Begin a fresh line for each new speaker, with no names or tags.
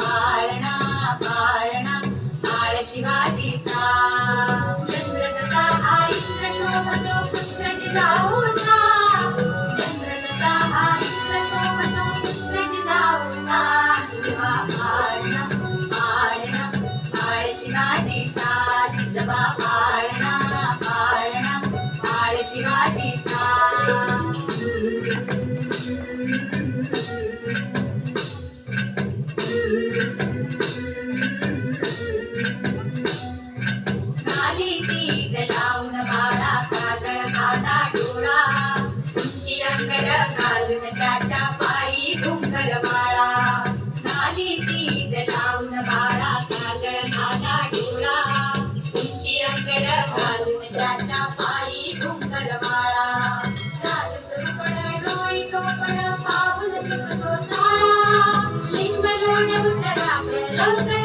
पाळणा पाळणा काळ शिवाजीचा चंद्र जसा हा इंद्र शोभतो पुत्र जिजाऊचा चंद्र जसा हा इंद्र शोभतो पुत्र जिजाऊचा जिजबा पाळणा पाळणा काळ शिवाजीचा जिजबा पाळणा पाळणा काळ शिवाजीचा घालून त्याच्या पायी घुंगर बाळा नाली तीद लावून बाळा काजळ घाला डोळा उंची अंगड घालून त्याच्या पायी घुंगर बाळा लाल सुरपण डोई टोपण पाऊल चुकतो चाळा लिंब लोण उतरा लवकर